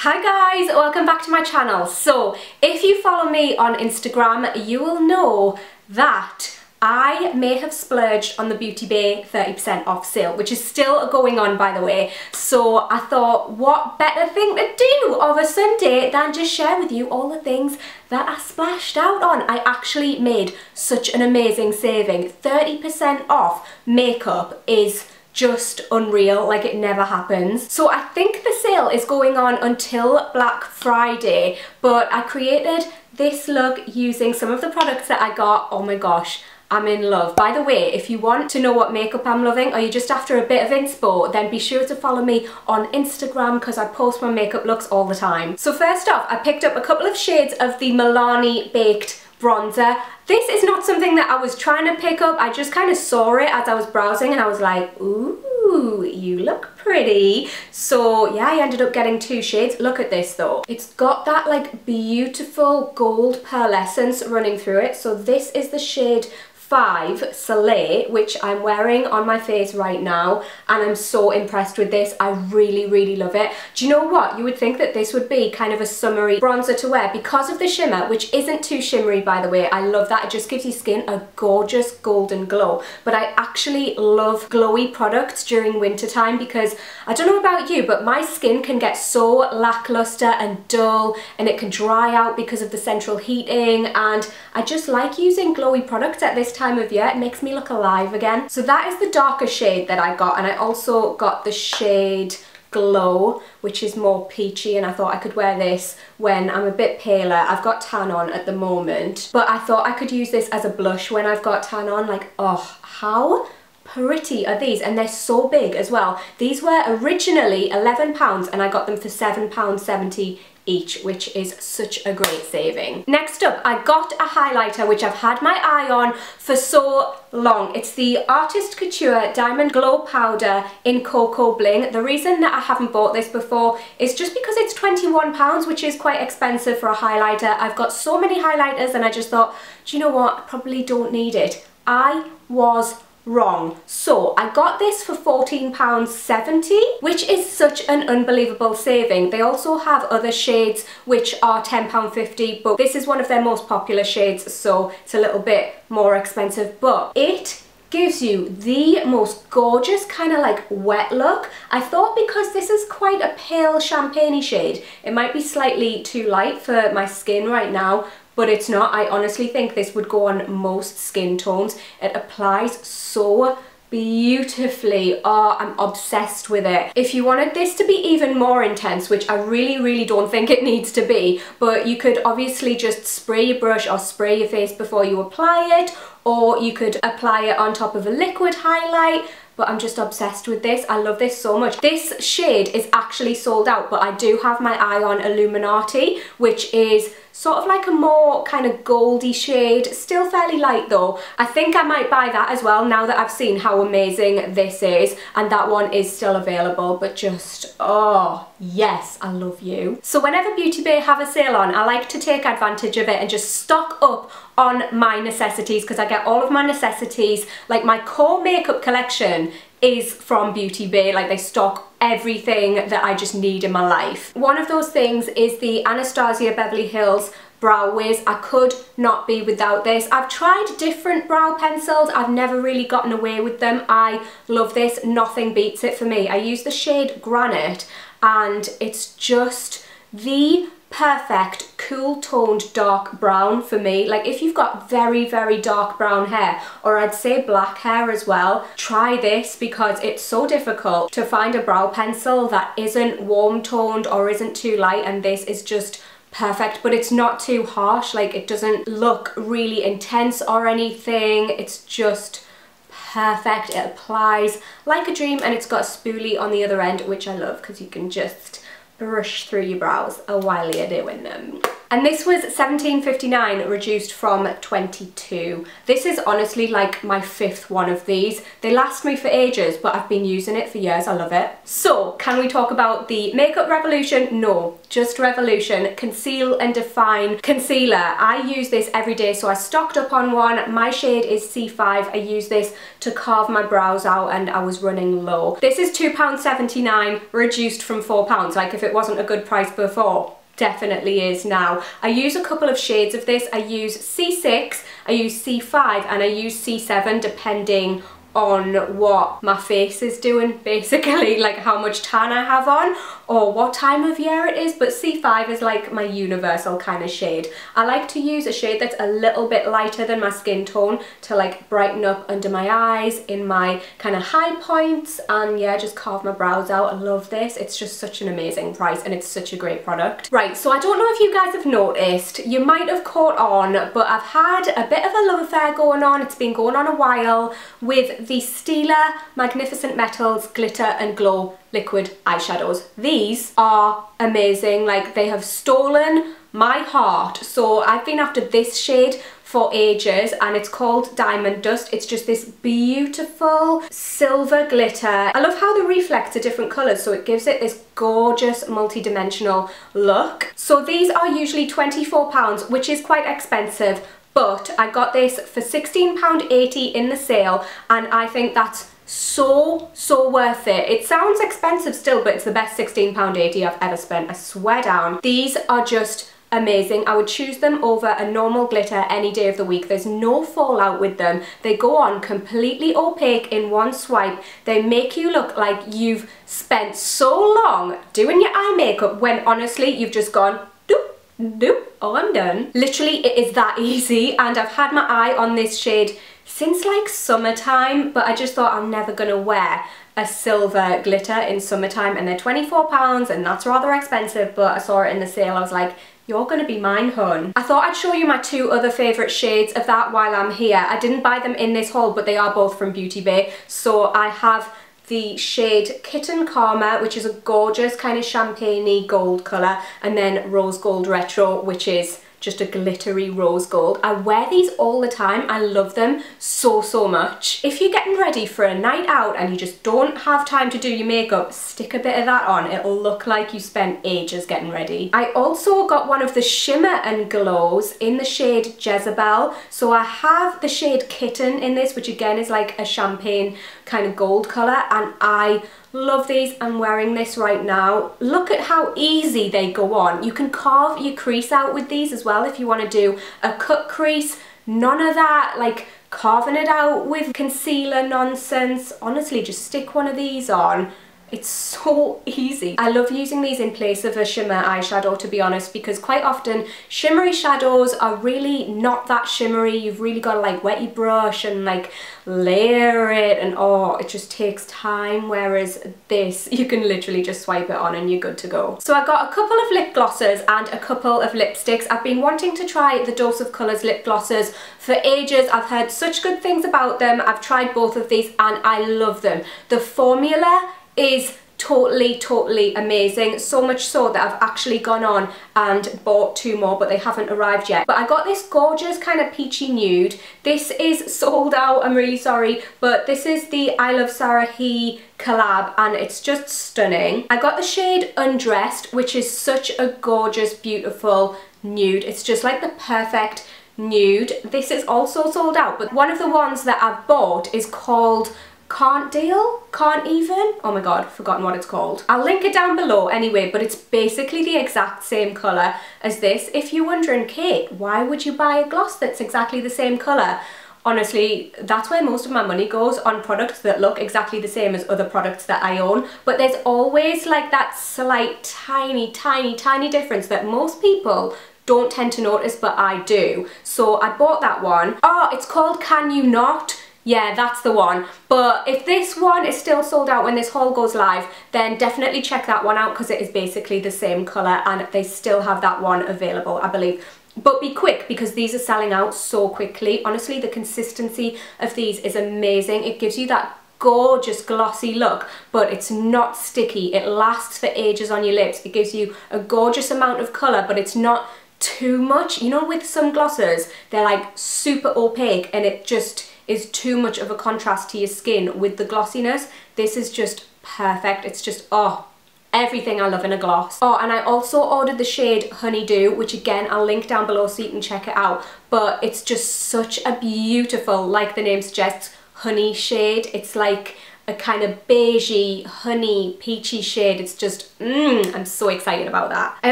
Hi guys, welcome back to my channel. So if you follow me on Instagram, you will know that I may have splurged on the Beauty Bay 30% off sale, which is still going on, by the way. So I thought, what better thing to do of a Sunday than just share with you all the things that I splashed out on. I actually made such an amazing saving. 30% off makeup is just unreal, like it never happens. So I think the sale is going on until Black Friday, but I created this look using some of the products that I got. Oh my gosh, I'm in love. By the way, if you want to know what makeup I'm loving, or you're just after a bit of inspo, then be sure to follow me on Instagram because I post my makeup looks all the time. So first off, I picked up a couple of shades of the Milani Baked bronzer. This is not something that I was trying to pick up. I just kind of saw it as I was browsing and I was like, ooh, you look pretty. So yeah, I ended up getting two shades. Look at this though. It's got that like beautiful gold pearlescence running through it. So this is the shade 5 Soleil, which I'm wearing on my face right now, and I'm so impressed with this. I really love it. Do you know what? You would think that this would be kind of a summery bronzer to wear because of the shimmer, which isn't too shimmery, by the way. I love that. It just gives your skin a gorgeous golden glow. But I actually love glowy products during winter time because I don't know about you, but my skin can get so lackluster and dull, and it can dry out because of the central heating, and I just like using glowy products at this time of year. It makes me look alive again. So that is the darker shade that I got, and I also got the shade Glow, which is more peachy, and I thought I could wear this when I'm a bit paler. I've got tan on at the moment, but I thought I could use this as a blush when I've got tan on. Like, oh, how pretty are these? And they're so big as well. These were originally £11 and I got them for £7.70 each, which is such a great saving. Next up, I got a highlighter which I've had my eye on for so long. It's the Artist Couture Diamond Glow Powder in Coco Bling. The reason that I haven't bought this before is just because it's £21, which is quite expensive for a highlighter. I've got so many highlighters and I just thought, do you know what? I probably don't need it. I was wrong. So I got this for £14.70, which is such an unbelievable saving. They also have other shades which are £10.50, but this is one of their most popular shades, so it's a little bit more expensive, but it gives you the most gorgeous kind of like wet look. I thought because this is quite a pale champagne-y shade, it might be slightly too light for my skin right now, but it's not. I honestly think this would go on most skin tones. It applies so beautifully. Oh, I'm obsessed with it. If you wanted this to be even more intense, which I really don't think it needs to be, but you could obviously just spray your brush or spray your face before you apply it, or you could apply it on top of a liquid highlight. But I'm just obsessed with this. I love this so much. This shade is actually sold out, but I do have my eye on Illuminati, which is sort of like a more kind of goldy shade, still fairly light though. I think I might buy that as well now that I've seen how amazing this is, and that one is still available, but just, oh yes, I love you. So whenever Beauty Bay have a sale on, I like to take advantage of it and just stock up on my necessities, because I get all of my necessities, like my core makeup collection is from Beauty Bay. Like, they stock everything that I just need in my life. One of those things is the Anastasia Beverly Hills Brow Wiz. I could not be without this. I've tried different brow pencils. I've never really gotten away with them. I love this. Nothing beats it for me. I use the shade Granite, and it's just the perfect cool toned dark brown for me. Like, if you've got very dark brown hair, or I'd say black hair as well, try this, because it's so difficult to find a brow pencil that isn't warm toned or isn't too light, and this is just perfect. But it's not too harsh. Like, it doesn't look really intense or anything. It's just perfect. It applies like a dream, and it's got a spoolie on the other end, which I love because you can just brush through your brows while you're doing them. And this was £17.59, reduced from £22. This is honestly like my 5th one of these. They last me for ages, but I've been using it for years. I love it. So, can we talk about the Makeup Revolution? No, just Revolution Conceal and Define Concealer. I use this every day, so I stocked up on one. My shade is C5. I use this to carve my brows out and I was running low. This is £2.79, reduced from £4. Like, if it wasn't a good price before, definitely is now. I use a couple of shades of this. I use C6, I use C5 and I use C7 depending on what my face is doing, basically, like how much tan I have on or what time of year it is, but C5 is like my universal kind of shade. I like to use a shade that's a little bit lighter than my skin tone to like brighten up under my eyes, in my kind of high points, and yeah, just carve my brows out. I love this. It's just such an amazing price and it's such a great product. Right, so I don't know if you guys have noticed, you might have caught on, but I've had a bit of a love affair going on. It's been going on a while with the Stila Magnificent Metals Glitter and Glow liquid eyeshadows. These are amazing. Like, they have stolen my heart. So I've been after this shade for ages and it's called Diamond Dust. It's just this beautiful silver glitter. I love how the reflects are different colours, so it gives it this gorgeous multi-dimensional look. So these are usually £24, which is quite expensive, but I got this for £16.80 in the sale and I think that's so worth it. It sounds expensive still, but it's the best £16.80 I've ever spent, I swear down. These are just amazing. I would choose them over a normal glitter any day of the week. There's no fallout with them. They go on completely opaque in one swipe. They make you look like you've spent so long doing your eye makeup when honestly you've just gone doop, doop, oh, I'm done. Literally, it is that easy, and I've had my eye on this shade since like summertime, but I just thought I'm never gonna wear a silver glitter in summertime, and they're £24 and that's rather expensive, but I saw it in the sale. I was like, you're gonna be mine, hun. I thought I'd show you my 2 other favourite shades of that while I'm here. I didn't buy them in this haul, but they are both from Beauty Bay. So I have the shade Kitten Karma, which is a gorgeous kind of champagne-y gold colour, and then Rose Gold Retro, which is just a glittery rose gold. I wear these all the time. I love them so much. If you're getting ready for a night out and you just don't have time to do your makeup, stick a bit of that on. It'll look like you spent ages getting ready. I also got one of the Shimmer and Glows in the shade Jezebel. So I have the shade Kitten in this, which again is like a champagne kind of gold colour, and I love these. I'm wearing this right now. Look at how easy they go on. You can carve your crease out with these as well if you want to do a cut crease. None of that like carving it out with concealer nonsense. Honestly, just stick one of these on. It's so easy. I love using these in place of a shimmer eyeshadow, to be honest, because quite often shimmery shadows are really not that shimmery. You've really got to like wet your brush and like layer it, and oh, it just takes time, whereas this, you can literally just swipe it on and you're good to go. So I got a couple of lip glosses and a couple of lipsticks. I've been wanting to try the Dose of Colours lip glosses for ages. I've heard such good things about them. I've tried both of these and I love them. The formula is totally amazing, so much so that I've actually gone on and bought 2 more, but they haven't arrived yet. But I got this gorgeous kind of peachy nude. This is sold out, I'm really sorry, but this is the iluvsarahii collab and it's just stunning. I got the shade Undressed, which is such a gorgeous, beautiful nude. It's just like the perfect nude. This is also sold out, but one of the ones that I've bought is called Can't Even? Oh my god, forgotten what it's called. I'll link it down below anyway, but it's basically the exact same colour as this. If you're wondering, Kate, why would you buy a gloss that's exactly the same colour? Honestly, that's where most of my money goes, on products that look exactly the same as other products that I own. But there's always like that slight tiny difference that most people don't tend to notice, but I do. So I bought that one. Oh, it's called Can You Not? Yeah, that's the one. But if this one is still sold out when this haul goes live, then definitely check that one out because it is basically the same colour and they still have that one available, I believe. But be quick because these are selling out so quickly. Honestly, the consistency of these is amazing. It gives you that gorgeous glossy look, but it's not sticky. It lasts for ages on your lips. It gives you a gorgeous amount of colour, but it's not too much. You know, with some glosses, they're like super opaque and it just is too much of a contrast to your skin with the glossiness. This is just perfect. It's just, oh, everything I love in a gloss. Oh, and I also ordered the shade Honeydew, which again, I'll link down below so you can check it out. But it's just such a beautiful, like the name suggests, honey shade. It's like a kind of beigey, honey, peachy shade. It's just, I'm so excited about that. I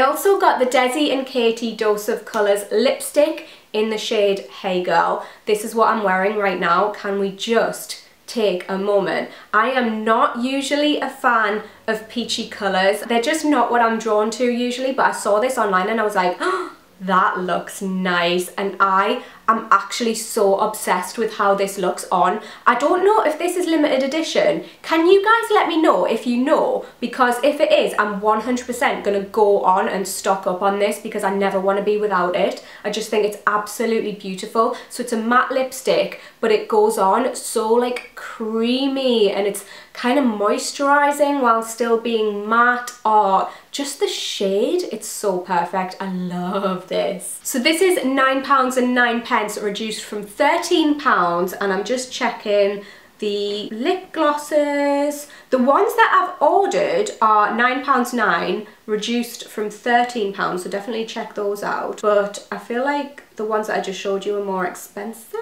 also got the Desi and Katie Dose of Colours lipstick in the shade Hey Girl. This is what I'm wearing right now. Can we just take a moment? I am not usually a fan of peachy colours. They're just not what I'm drawn to usually, but I saw this online and I was like, oh, that looks nice, and I am actually so obsessed with how this looks on. I don't know if this is limited edition. Can you guys let me know if you know? Because if it is, I'm 100% gonna go on and stock up on this because I never want to be without it. I just think it's absolutely beautiful. So it's a matte lipstick, but it goes on so like creamy and it's kind of moisturizing while still being matte. Oh, just the shade, it's so perfect. I love this. So this is £9.09, reduced from £13, and I'm just checking the lip glosses. The ones that I've ordered are £9.09, reduced from £13, so definitely check those out. But I feel like the ones that I just showed you are more expensive.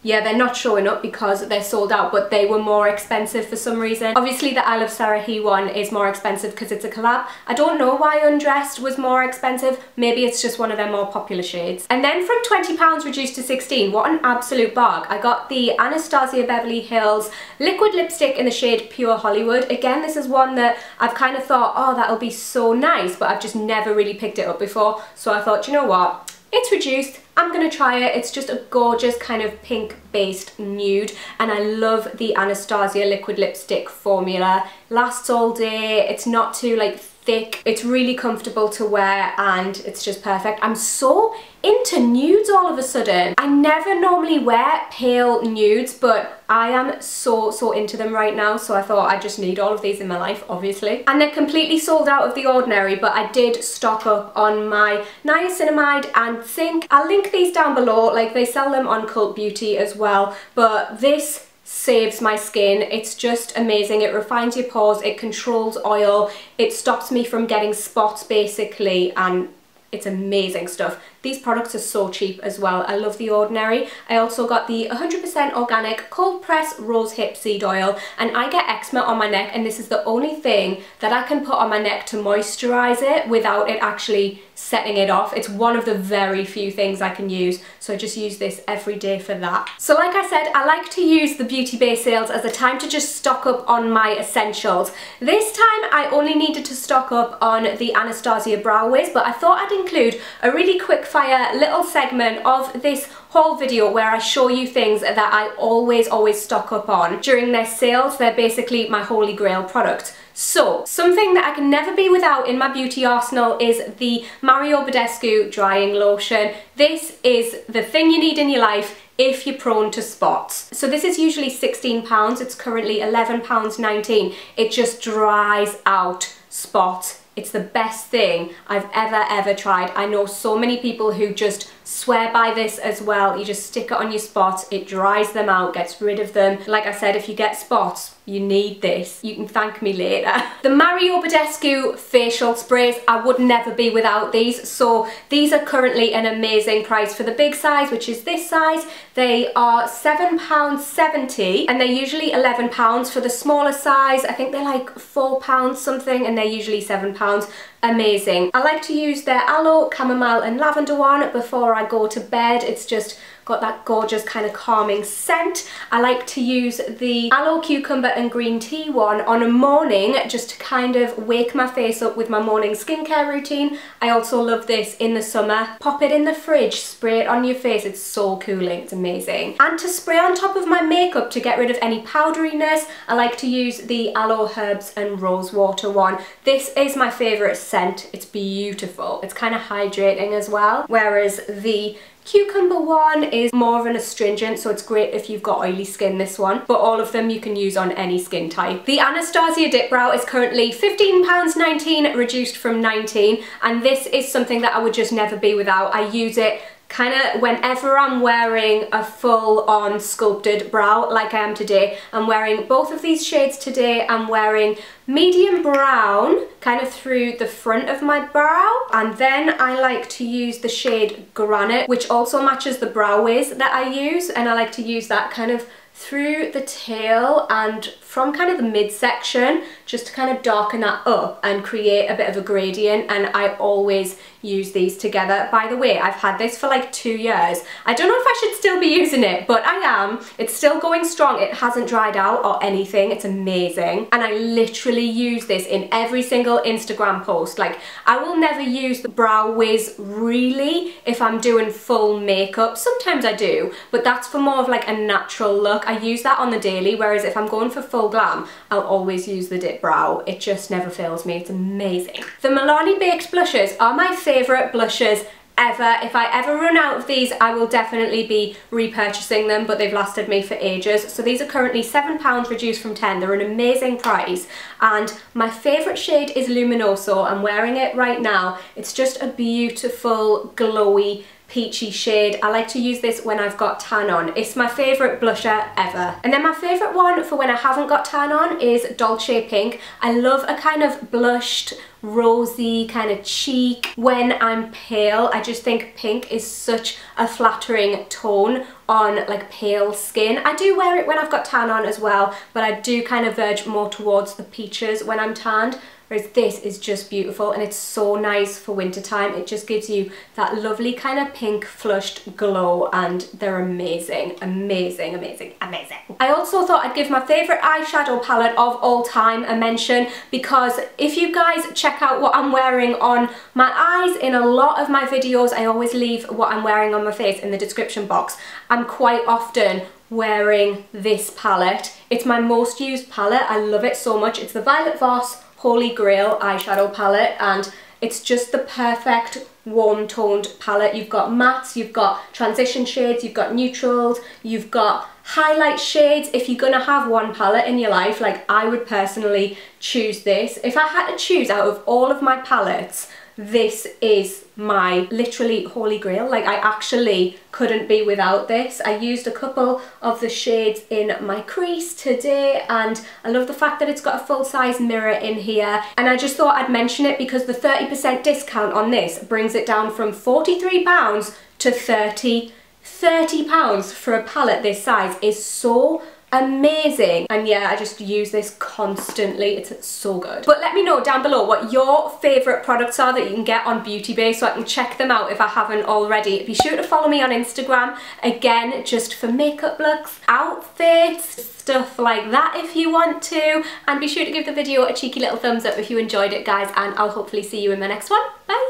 Yeah, they're not showing up because they're sold out, but they were more expensive for some reason. Obviously the iluvsarahii one is more expensive because it's a collab. I don't know why Undressed was more expensive. Maybe it's just one of their more popular shades. And then from £20 reduced to 16, what an absolute bargain. I got the Anastasia Beverly Hills liquid lipstick in the shade Pure Hollywood. Again, this is one that I've kind of thought, oh, that'll be so nice, but I've just never really picked it up before. So I thought, you know what? It's reduced, I'm gonna try it. It's just a gorgeous kind of pink based nude, and I love the Anastasia liquid lipstick formula. Lasts all day, it's not too like thick, it's really comfortable to wear, and it's just perfect. I'm so into nudes all of a sudden. I never normally wear pale nudes, but I am so into them right now, so I thought I just need all of these in my life, obviously. And they're completely sold out of the ordinary, but I did stock up on my Niacinamide and Zinc. I'll link these down below, like they sell them on Cult Beauty as well, but this saves my skin. It's just amazing. It refines your pores, it controls oil, it stops me from getting spots basically, and it's amazing stuff. These products are so cheap as well. I love The Ordinary. I also got the 100% organic cold press rose hip seed oil, and I get eczema on my neck, and this is the only thing that I can put on my neck to moisturize it without it actually setting it off. It's one of the very few things I can use, so I just use this every day for that. So like I said, I like to use the Beauty Bay sales as a time to just stock up on my essentials. This time I only needed to stock up on the Anastasia Brow Wiz, but I thought I'd include a really quick fire little segment of this haul video where I show you things that I always stock up on during their sales. They're basically my holy grail product. So, something that I can never be without in my beauty arsenal is the Mario Badescu drying lotion. This is the thing you need in your life if you're prone to spots. So this is usually £16, it's currently £11.19. It just dries out spots. It's the best thing I've ever tried. I know so many people who just swear by this as well. You just stick it on your spots, it dries them out, gets rid of them. Like I said, if you get spots, you need this. You can thank me later. The Mario Badescu facial sprays, I would never be without these. So these are currently an amazing price. For the big size, which is this size, they are £7.70 and they're usually £11. For the smaller size, I think they're like £4 something, and they're usually £7. Amazing. I like to use their aloe, chamomile and lavender one before I go to bed. It's just got that gorgeous kind of calming scent. I like to use the aloe, cucumber and green tea one on a morning just to kind of wake my face up with my morning skincare routine. I also love this in the summer. Pop it in the fridge, spray it on your face. It's so cooling, it's amazing. And to spray on top of my makeup to get rid of any powderiness, I like to use the Aloe Herbs and Rosewater one. This is my favourite scent scent. It's beautiful. It's kind of hydrating as well. Whereas the cucumber one is more of an astringent, so it's great if you've got oily skin, this one. But all of them you can use on any skin type. The Anastasia Dip Brow is currently £15.19, reduced from 19, and this is something that I would just never be without. I use it kind of whenever I'm wearing a full-on sculpted brow like I am today. I'm wearing both of these shades today. I'm wearing medium brown kind of through the front of my brow, and then I like to use the shade Granite, which also matches the brow wiz that I use, and I like to use that kind of through the tail and from kind of the midsection, just to kind of darken that up and create a bit of a gradient. And I always use these together. By the way, I've had this for like 2 years. I don't know if I should still be using it, but I am. It's still going strong. It hasn't dried out or anything. It's amazing. And I literally use this in every single Instagram post. Like, I will never use the brow wiz really if I'm doing full makeup. Sometimes I do, but that's for more of like a natural look. I use that on the daily, whereas if I'm going for full glam, I'll always use the Dip Brow. It just never fails me. It's amazing. The Milani Baked blushes are my favourite blushes ever. If I ever run out of these, I will definitely be repurchasing them, but they've lasted me for ages. So these are currently £7, reduced from 10. They're an amazing price, and my favourite shade is Luminoso. I'm wearing it right now. It's just a beautiful, glowy, peachy shade. I like to use this when I've got tan on. It's my favourite blusher ever. And then my favourite one for when I haven't got tan on is Dolce Pink. I love a kind of blushed, rosy kind of cheek when I'm pale. I just think pink is such a flattering tone on like pale skin. I do wear it when I've got tan on as well, but I do kind of verge more towards the peaches when I'm tanned. Whereas this is just beautiful, and it's so nice for winter time. It just gives you that lovely kind of pink flushed glow, and they're amazing, amazing, amazing, amazing. I also thought I'd give my favourite eyeshadow palette of all time a mention, because if you guys check out what I'm wearing on my eyes in a lot of my videos, I always leave what I'm wearing on my face in the description box. I'm quite often wearing this palette. It's my most used palette. I love it so much. It's the Violet Voss Holy Grail eyeshadow palette, and it's just the perfect warm toned palette. You've got mattes, you've got transition shades, you've got neutrals, you've got highlight shades. If you're gonna have one palette in your life, like I would personally choose this. If I had to choose out of all of my palettes, this is my literally holy grail. Like, I actually couldn't be without this. I used a couple of the shades in my crease today, and I love the fact that it's got a full-size mirror in here. And I just thought I'd mention it because the 30% discount on this brings it down from £43 to £30 for a palette this size is so amazing. And yeah, I just use this constantly. It's so good. But let me know down below what your favourite products are that you can get on Beauty Bay so I can check them out if I haven't already. Be sure to follow me on Instagram, again, just for makeup looks, outfits, stuff like that if you want to. And be sure to give the video a cheeky little thumbs up if you enjoyed it, guys, and I'll hopefully see you in my next one. Bye!